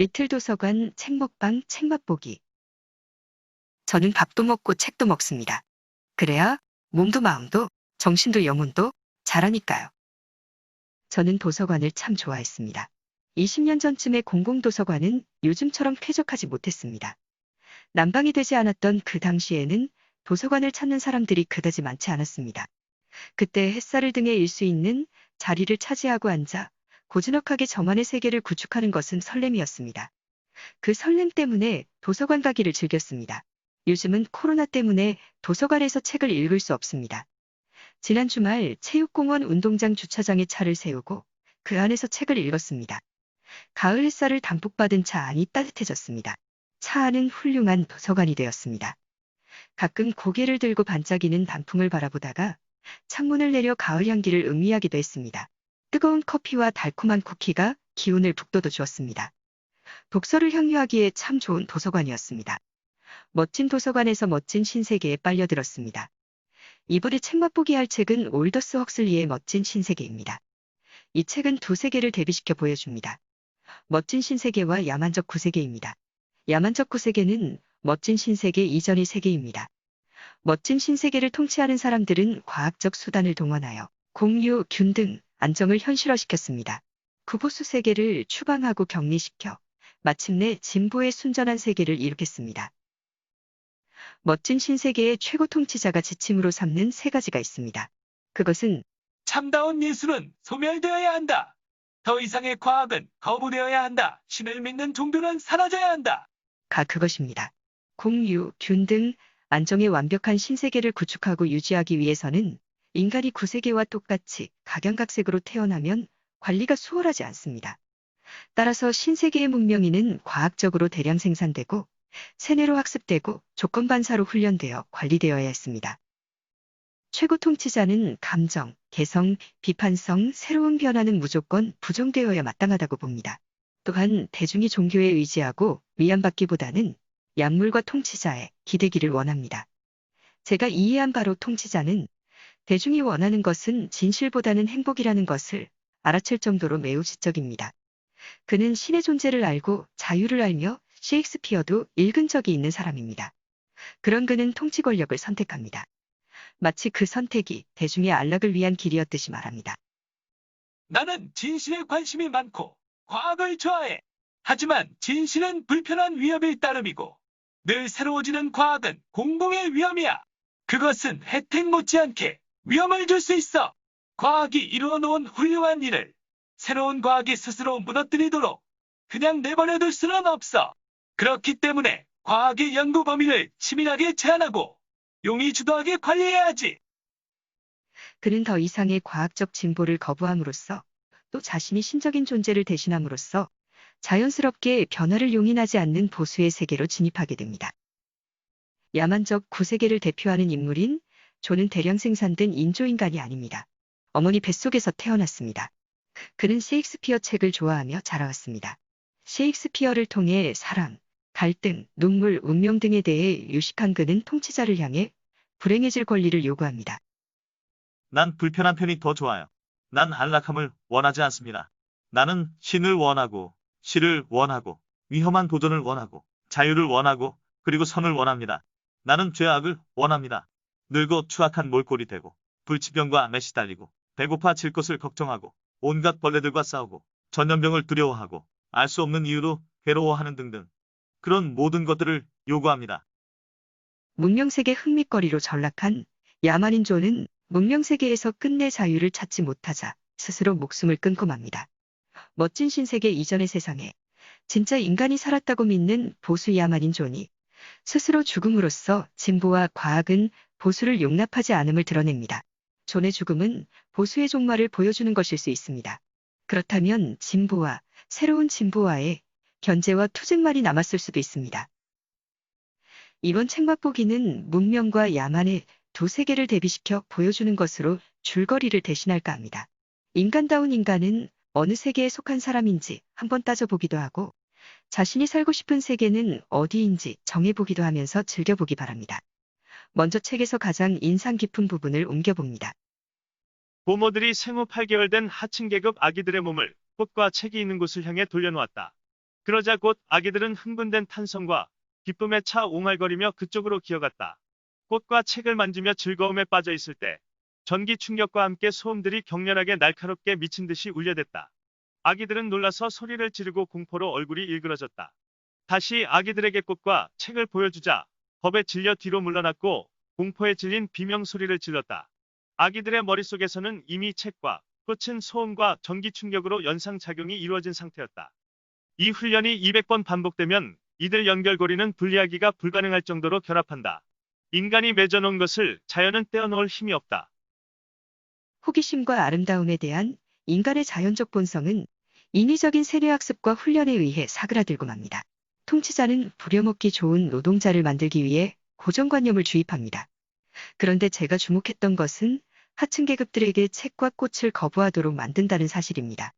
리틀 도서관 책 먹방 책 맛보기. 저는 밥도 먹고 책도 먹습니다. 그래야 몸도 마음도 정신도 영혼도 잘하니까요. 저는 도서관을 참 좋아했습니다. 20년 전쯤의 공공도서관은 요즘처럼 쾌적하지 못했습니다. 난방이 되지 않았던 그 당시에는 도서관을 찾는 사람들이 그다지 많지 않았습니다. 그때 햇살을 등에 일 수 있는 자리를 차지하고 앉아 고즈넉하게 저만의 세계를 구축하는 것은 설렘이었습니다. 그 설렘 때문에 도서관 가기를 즐겼습니다. 요즘은 코로나 때문에 도서관에서 책을 읽을 수 없습니다. 지난 주말 체육공원 운동장 주차장에 차를 세우고 그 안에서 책을 읽었습니다. 가을 햇살을 담뿍 받은 차 안이 따뜻해졌습니다. 차 안은 훌륭한 도서관이 되었습니다. 가끔 고개를 들고 반짝이는 단풍을 바라보다가 창문을 내려 가을 향기를 음미하기도 했습니다. 뜨거운 커피와 달콤한 쿠키가 기운을 북돋워 주었습니다. 독서를 향유하기에 참 좋은 도서관이었습니다. 멋진 도서관에서 멋진 신세계에 빨려들었습니다. 이번에 책 맛보기 할 책은 올더스 헉슬리의 멋진 신세계입니다. 이 책은 두 세계를 대비시켜 보여줍니다. 멋진 신세계와 야만적 구세계입니다. 야만적 구세계는 멋진 신세계 이전의 세계입니다. 멋진 신세계를 통치하는 사람들은 과학적 수단을 동원하여 공유, 균 등 안정을 현실화시켰습니다. 구보수 세계를 추방하고 격리시켜 마침내 진보의 순전한 세계를 이룩했습니다. 멋진 신세계의 최고 통치자가 지침으로 삼는 세 가지가 있습니다. 그것은 참다운 예술은 소멸되어야 한다. 더 이상의 과학은 거부되어야 한다. 신을 믿는 종교는 사라져야 한다. 그것입니다. 공유, 균 등 안정의 완벽한 신세계를 구축하고 유지하기 위해서는 인간이 구세계와 똑같이 각양각색으로 태어나면 관리가 수월하지 않습니다. 따라서 신세계의 문명인은 과학적으로 대량 생산되고 세뇌로 학습되고 조건반사로 훈련되어 관리되어야 했습니다. 최고 통치자는 감정, 개성, 비판성, 새로운 변화는 무조건 부정되어야 마땅하다고 봅니다. 또한 대중이 종교에 의지하고 위안받기보다는 약물과 통치자에 기대기를 원합니다. 제가 이해한 바로 통치자는 대중이 원하는 것은 진실보다는 행복이라는 것을 알아챌 정도로 매우 지적입니다. 그는 신의 존재를 알고 자유를 알며 셰익스피어도 읽은 적이 있는 사람입니다. 그런 그는 통치 권력을 선택합니다. 마치 그 선택이 대중의 안락을 위한 길이었듯이 말합니다. 나는 진실에 관심이 많고 과학을 좋아해. 하지만 진실은 불편한 위협의 따름이고 늘 새로워지는 과학은 공공의 위험이야. 그것은 혜택 못지않게 위험을 줄 수 있어. 과학이 이루어 놓은 훌륭한 일을 새로운 과학이 스스로 무너뜨리도록 그냥 내버려둘 수는 없어. 그렇기 때문에 과학의 연구 범위를 치밀하게 제한하고 용이 주도하게 관리해야 하지. 그는 더 이상의 과학적 진보를 거부함으로써 또 자신이 신적인 존재를 대신함으로써 자연스럽게 변화를 용인하지 않는 보수의 세계로 진입하게 됩니다. 야만적 구세계를 대표하는 인물인 존은 대량 생산된 인조인간이 아닙니다. 어머니 뱃속에서 태어났습니다. 그는 셰익스피어 책을 좋아하며 자라왔습니다. 셰익스피어를 통해 사랑, 갈등, 눈물, 운명 등에 대해 유식한 그는 통치자를 향해 불행해질 권리를 요구합니다. 난 불편한 편이 더 좋아요. 난 안락함을 원하지 않습니다. 나는 신을 원하고, 시를 원하고, 위험한 도전을 원하고, 자유를 원하고, 그리고 선을 원합니다. 나는 죄악을 원합니다. 늙어 추악한 몰골이 되고, 불치병과 암에 시달리고, 배고파 질 것을 걱정하고, 온갖 벌레들과 싸우고, 전염병을 두려워하고, 알 수 없는 이유로 괴로워하는 등등. 그런 모든 것들을 요구합니다. 문명세계 흥미거리로 전락한 야만인 존은 문명세계에서 끝내 자유를 찾지 못하자 스스로 목숨을 끊고 맙니다. 멋진 신세계 이전의 세상에 진짜 인간이 살았다고 믿는 보수 야만인 존이 스스로 죽음으로써 진보와 과학은 보수를 용납하지 않음을 드러냅니다. 존의 죽음은 보수의 종말을 보여주는 것일 수 있습니다. 그렇다면 진보와 새로운 진보와의 견제와 투쟁만이 남았을 수도 있습니다. 이번 책 맛보기는 문명과 야만의 두 세계를 대비시켜 보여주는 것으로 줄거리를 대신할까 합니다. 인간다운 인간은 어느 세계에 속한 사람인지 한번 따져보기도 하고 자신이 살고 싶은 세계는 어디인지 정해보기도 하면서 즐겨보기 바랍니다. 먼저 책에서 가장 인상 깊은 부분을 옮겨봅니다. 부모들이 생후 8개월 된 하층 계급 아기들의 몸을 꽃과 책이 있는 곳을 향해 돌려놓았다. 그러자 곧 아기들은 흥분된 탄성과 기쁨에 차 옹알거리며 그쪽으로 기어갔다. 꽃과 책을 만지며 즐거움에 빠져 있을 때 전기 충격과 함께 소음들이 격렬하게 날카롭게 미친 듯이 울려댔다. 아기들은 놀라서 소리를 지르고 공포로 얼굴이 일그러졌다. 다시 아기들에게 꽃과 책을 보여주자 겁에 질려 뒤로 물러났고 공포에 질린 비명 소리를 질렀다. 아기들의 머릿속에서는 이미 책과 꽃은 소음과 전기 충격으로 연상작용이 이루어진 상태였다. 이 훈련이 200번 반복되면 이들 연결고리는 분리하기가 불가능할 정도로 결합한다. 인간이 맺어놓은 것을 자연은 떼어놓을 힘이 없다. 호기심과 아름다움에 대한 인간의 자연적 본성은 인위적인 세뇌학습과 훈련에 의해 사그라들고 맙니다. 통치자는 부려먹기 좋은 노동자를 만들기 위해 고정관념을 주입합니다. 그런데 제가 주목했던 것은 하층 계급들에게 책과 꽃을 거부하도록 만든다는 사실입니다.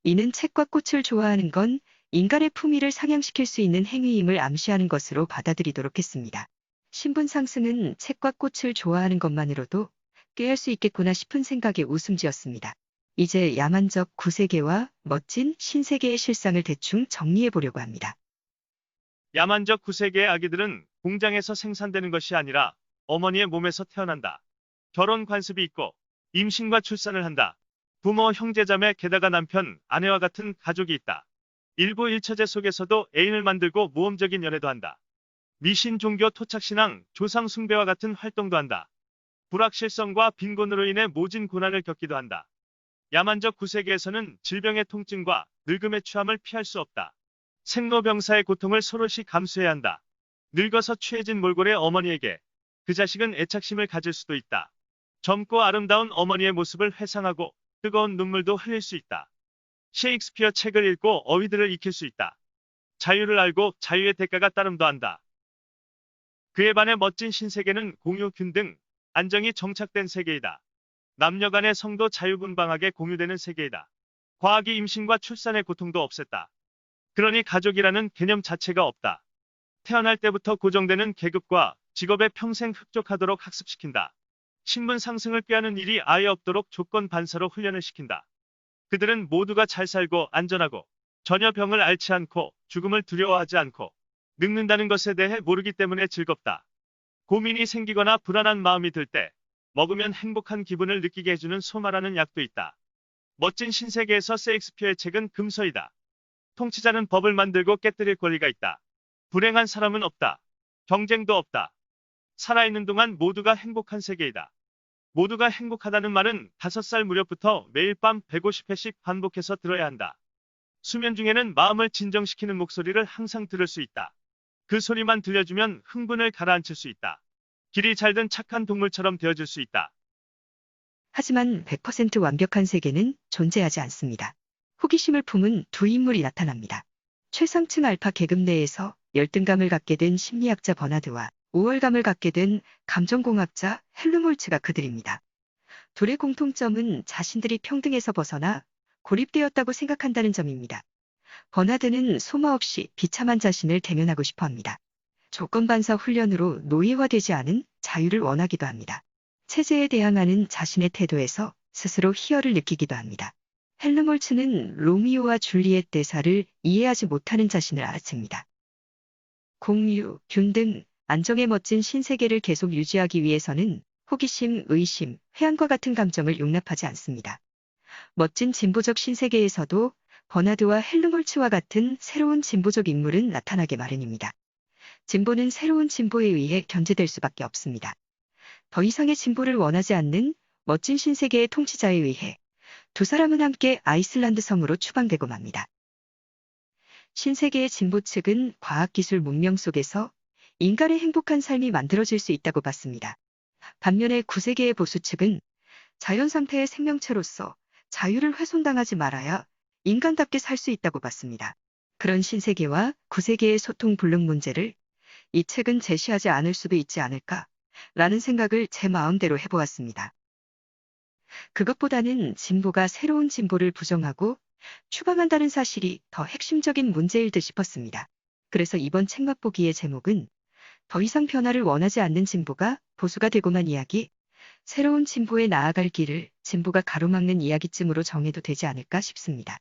이는 책과 꽃을 좋아하는 건 인간의 품위를 상향시킬 수 있는 행위임을 암시하는 것으로 받아들이도록 했습니다. 신분 상승은 책과 꽃을 좋아하는 것만으로도 꾀할 수 있겠구나 싶은 생각에 웃음 지었습니다. 이제 야만적 구세계와 멋진 신세계의 실상을 대충 정리해 보려고 합니다. 야만적 구세계의 아기들은 공장에서 생산되는 것이 아니라 어머니의 몸에서 태어난다. 결혼 관습이 있고 임신과 출산을 한다. 부모, 형제자매, 게다가 남편, 아내와 같은 가족이 있다. 일부 일처제 속에서도 애인을 만들고 모험적인 연애도 한다. 미신, 종교, 토착신앙, 조상 숭배와 같은 활동도 한다. 불확실성과 빈곤으로 인해 모진 고난을 겪기도 한다. 야만적 구세계에서는 질병의 통증과 늙음의 추함을 피할 수 없다. 생로병사의 고통을 서로시 감수해야 한다. 늙어서 취해진 몰골의 어머니에게 그 자식은 애착심을 가질 수도 있다. 젊고 아름다운 어머니의 모습을 회상하고 뜨거운 눈물도 흘릴 수 있다. 셰익스피어 책을 읽고 어휘들을 익힐 수 있다. 자유를 알고 자유의 대가가 따름도 한다. 그에 반해 멋진 신세계는 공유, 균등, 안정이 정착된 세계이다. 남녀 간의 성도 자유분방하게 공유되는 세계이다. 과학이 임신과 출산의 고통도 없앴다. 그러니 가족이라는 개념 자체가 없다. 태어날 때부터 고정되는 계급과 직업에 평생 흡족하도록 학습시킨다. 신분 상승을 꾀하는 일이 아예 없도록 조건 반사로 훈련을 시킨다. 그들은 모두가 잘 살고 안전하고 전혀 병을 앓지 않고 죽음을 두려워하지 않고 늙는다는 것에 대해 모르기 때문에 즐겁다. 고민이 생기거나 불안한 마음이 들 때 먹으면 행복한 기분을 느끼게 해주는 소마라는 약도 있다. 멋진 신세계에서 셰익스피어의 책은 금서이다. 통치자는 법을 만들고 깨뜨릴 권리가 있다. 불행한 사람은 없다. 경쟁도 없다. 살아있는 동안 모두가 행복한 세계이다. 모두가 행복하다는 말은 5살 무렵부터 매일 밤 150회씩 반복해서 들어야 한다. 수면 중에는 마음을 진정시키는 목소리를 항상 들을 수 있다. 그 소리만 들려주면 흥분을 가라앉힐 수 있다. 길이 잘든 착한 동물처럼 되어줄 수 있다. 하지만 100% 완벽한 세계는 존재하지 않습니다. 호기심을 품은 두 인물이 나타납니다. 최상층 알파 계급 내에서 열등감을 갖게 된 심리학자 버나드와 우월감을 갖게 된 감정공학자 헬름홀츠가 그들입니다. 둘의 공통점은 자신들이 평등에서 벗어나 고립되었다고 생각한다는 점입니다. 버나드는 소마 없이 비참한 자신을 대면하고 싶어 합니다. 조건반사 훈련으로 노예화되지 않은 자유를 원하기도 합니다. 체제에 대항하는 자신의 태도에서 스스로 희열을 느끼기도 합니다. 헬름홀츠는 로미오와 줄리엣 대사를 이해하지 못하는 자신을 알아챕니다. 공유, 균등, 안정의 멋진 신세계를 계속 유지하기 위해서는 호기심, 의심, 회한과 같은 감정을 용납하지 않습니다. 멋진 진보적 신세계에서도 버나드와 헬름홀츠와 같은 새로운 진보적 인물은 나타나게 마련입니다. 진보는 새로운 진보에 의해 견제될 수밖에 없습니다. 더 이상의 진보를 원하지 않는 멋진 신세계의 통치자에 의해 두 사람은 함께 아이슬란드 섬으로 추방되고 맙니다. 신세계의 진보 측은 과학기술 문명 속에서 인간의 행복한 삶이 만들어질 수 있다고 봤습니다. 반면에 구세계의 보수 측은 자연 상태의 생명체로서 자유를 훼손당하지 말아야 인간답게 살 수 있다고 봤습니다. 그런 신세계와 구세계의 소통 불능 문제를 이 책은 제시하지 않을 수도 있지 않을까 라는 생각을 제 마음대로 해보았습니다. 그것보다는 진보가 새로운 진보를 부정하고 추방한다는 사실이 더 핵심적인 문제일 듯 싶었습니다. 그래서 이번 책 맛보기의 제목은 더 이상 변화를 원하지 않는 진보가 보수가 되고만 이야기, 새로운 진보에 나아갈 길을 진보가 가로막는 이야기쯤으로 정해도 되지 않을까 싶습니다.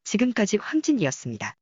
지금까지 황진이었습니다.